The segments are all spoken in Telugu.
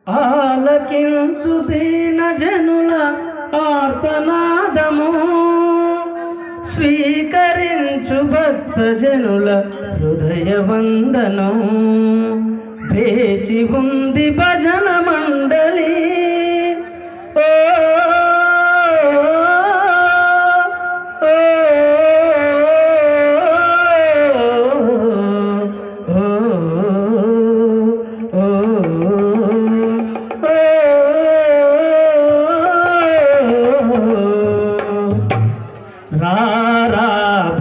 ఆలకించు దీన జనుల ఆర్తనాదము, స్వీకరించు భక్త జనుల హృదయ వందనం. వేచి ఉంది భజన మండలి, ఓ రారా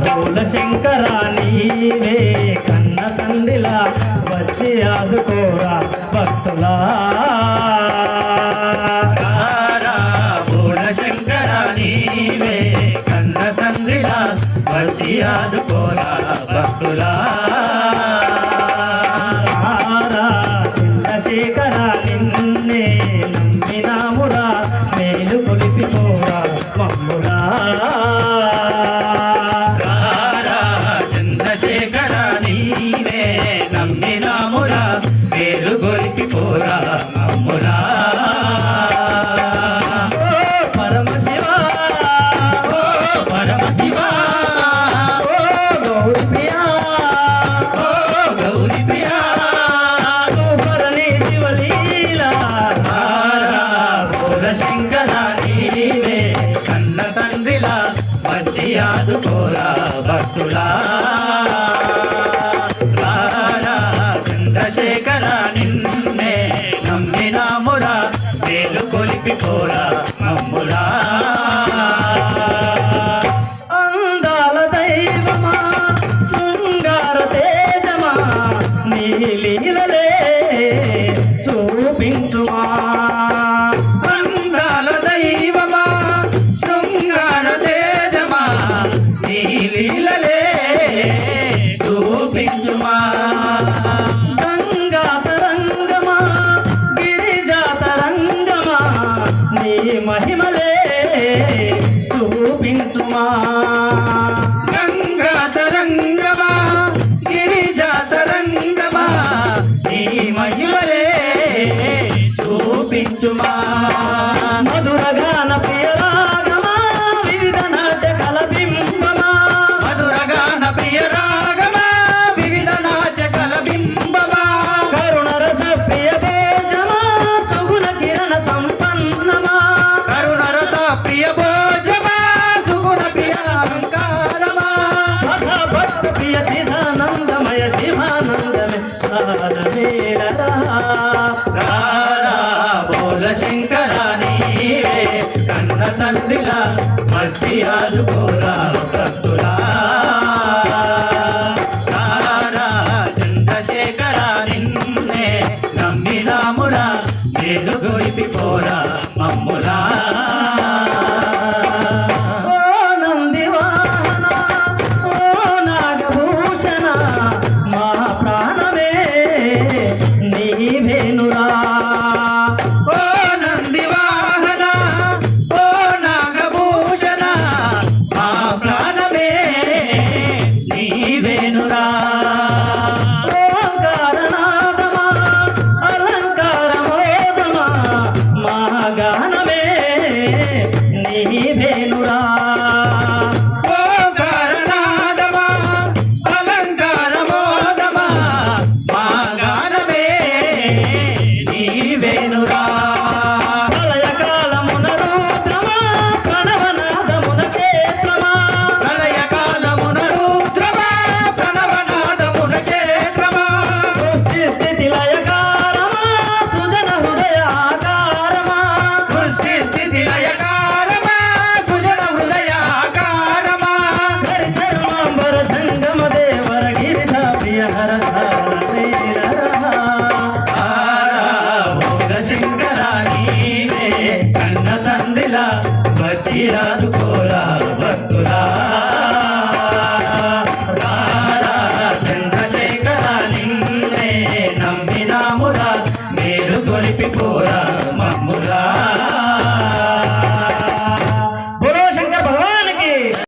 భోల శంకరా, నీవే కన్న తండ్రిలా వచ్చి ఆదుకోరా భక్తులా. రారా భోల శంకరా, నీవే కన్న తండ్రిలా వచ్చి ఆదుకోరా భక్తులా. రారా చంద్రశేఖరా, నిన్నే నమ్మినామురా, మేలు కొలిపిపోరా మమ్ములా. నమ్మినామురా, వేలు గొలిపిపోరా మమ్ములా. పరమశివ ఓ పరమశివ, ఓ గౌరీ ప్రియా, ఓ గౌరీ ప్రియా, సూపరని శివలీలా. భోల శంకర, నీవే కన్న తండ్రిలా వచ్చి ఆదుకోరా భక్తులా. చంద్రశేఖర, నిన్నే నమ్మినామురా, వేలు కొలిపిపోరా మమ్ములా. అందాల దైవమా, శృంగార తేజమా, నీ లీలలే చూపించుమా. అందాల దైవమా, శృంగార తేజమా, నీ లీలలే చూపించుమా. గంగా తరంగమా, గిరిజా తరంగమా, నీ మహిమలే చూపించుమా. గంగా తరంగమా, గిరిజా తరంగమా, నీ మహిమలే చూపించుమా. మధుర గాన ప్రియ రాగమా, వివిధ నాట్య కల బింబమా. మధుర గాన ప్రియ రాగమా, వివిధ నాట్య కల బింబమా. కరుణ రస ప్రియ తేజమా, సుగుణ కిరణ సంపన్నమా. కరుణ రస ప్రియ భోజమా, సుగుణ ప్రియ అలంకారమా. సదా భక్త ప్రియ శివానందమయ శివానందమే సాధనేరరా. రారా భోల శంకర, నీవే కన్న తండ్రిలా వచ్చి ఆదుకోరా భక్తులా. రారా చంద్రశేఖర, నిన్నే నమ్మినామురా, వేలు గొలిపిపోరా మమ్ములా. ఓ నందివాహన, ఓ నాగభూషణ, మా ప్రాణమే నీవేనురా. ఓ నందివాహన, ఓ నాగభూషణ, మా ప్రాణమే నీవేనురా. ఓంకారనాదమా, అలంకారమోదమా, మా గానమే నీవేనురా. ఓంకారనాదమా, అలంకారమోదమా, మా గానమే నీవేనురా.